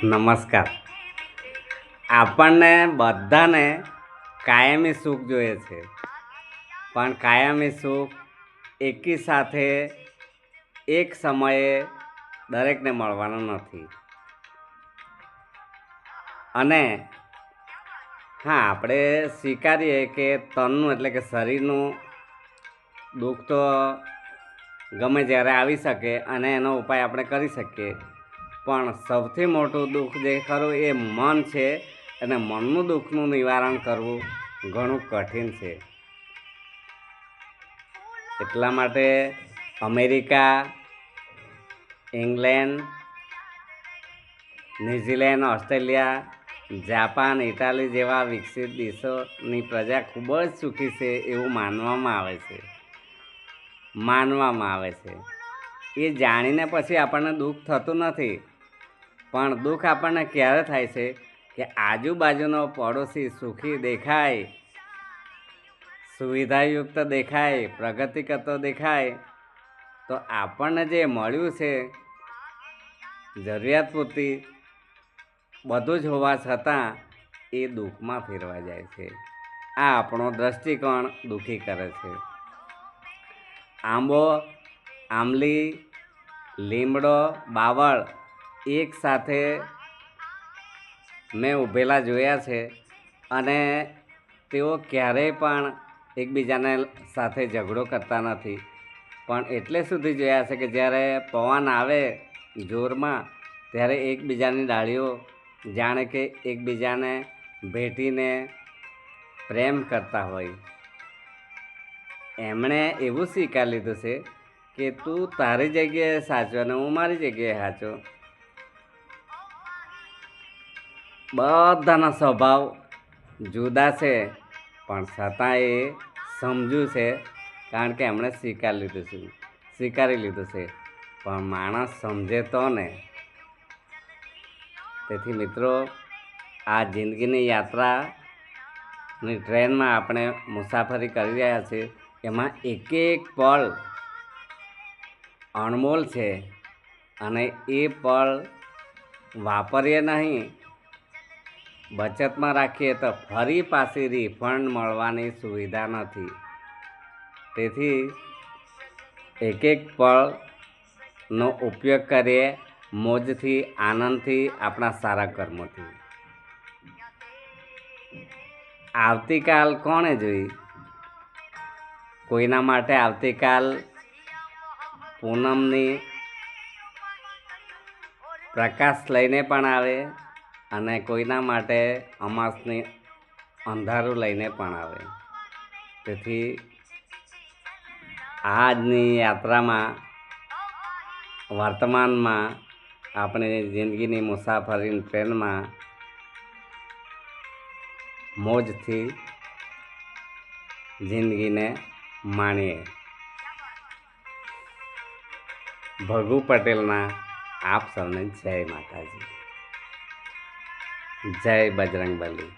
નમસ્કાર. આપણને બધાને કાયમી સુખ જોઈએ છે, પણ કાયમી સુખ એકી સાથે એક સમયે દરેકને મળવાનું નથી. અને હા, આપણે સ્વીકારીએ કે તનનું એટલે કે શરીરનું દુઃખ તો ગમે જ્યારે આવી શકે અને એનો ઉપાય આપણે કરી શકીએ, પણ સૌથી મોટું દુઃખ જે ખરું એ મન છે, અને મનનું દુઃખનું નિવારણ કરવું ઘણું કઠિન છે. એટલા માટે America, England, New Zealand, Australia, Japan, Italy જેવા વિકસિત દેશોની પ્રજા ખૂબ જ સુખી છે એવું માનવામાં આવે છે. એ જાણીને પછી આપણને દુઃખ થતું નથી, પણ દુઃખ આપણને ક્યારે થાય છે કે આજુબાજુનો પડોશી સુખી દેખાય, સુવિધાયુક્ત દેખાય, પ્રગતિ કરતો દેખાય, તો આપણને જે મળ્યું છે જરૂરિયાત પૂરતી બધું જ હોવા છતાં એ દુઃખમાં ફેરવાઈ જાય છે. આ આપણો દૃષ્ટિકોણ દુઃખી કરે છે. આંબો, આંબલી, લીમડો, બાવળ એક સાથે મેં ઊભેલા જોયા છે, અને તેઓ ક્યારેય પણ એકબીજાને સાથે ઝઘડો કરતા નથી. પણ એટલે સુધી જોયા છે કે જ્યારે પવન આવે જોરમાં, ત્યારે એકબીજાની ડાળીઓ જાણે કે એકબીજાને ભેટીને પ્રેમ કરતા હોય. એમણે એવું સ્વીકારી લીધું છે કે તું તારી જગ્યાએ સાચો અને હું મારી જગ્યાએ સાચો. બધાના સ્વભાવ જુદા છે, પણ છતાં એ સમજુ છે, કારણ કે એમણે સ્વીકારી લીધું છે. પણ માણસ સમજે તો ને. તેથી મિત્રો, આ જિંદગીની યાત્રાની ટ્રેનમાં આપણે મુસાફરી કરી રહ્યા છીએ, એમાં એક એક પળ અણમોલ છે, અને એ પળ વાપરીએ નહીં, બચતમાં રાખીએ તો ફરી પાછી રિફંડ મળવાની સુવિધા નથી. તેથી એક એક પળનો ઉપયોગ કરીએ મોજથી, આનંદથી, આપણા સારા કર્મોથી. આવતીકાલ કોણે જોઈ? કોઈના માટે આવતીકાલ પૂનમની પ્રકાશ લઈને પણ આવે, અને કોઈના માટે અમાસની અંધારું લઈને પણ આવે. તેથી આજની યાત્રામાં, વર્તમાનમાં, આપણે જિંદગીની મુસાફરીની ટ્રેનમાં મોજથી જિંદગીને માણીએ. ભગુ પટેલના આપ સૌને જય માતાજી. જય બજરંગબલી.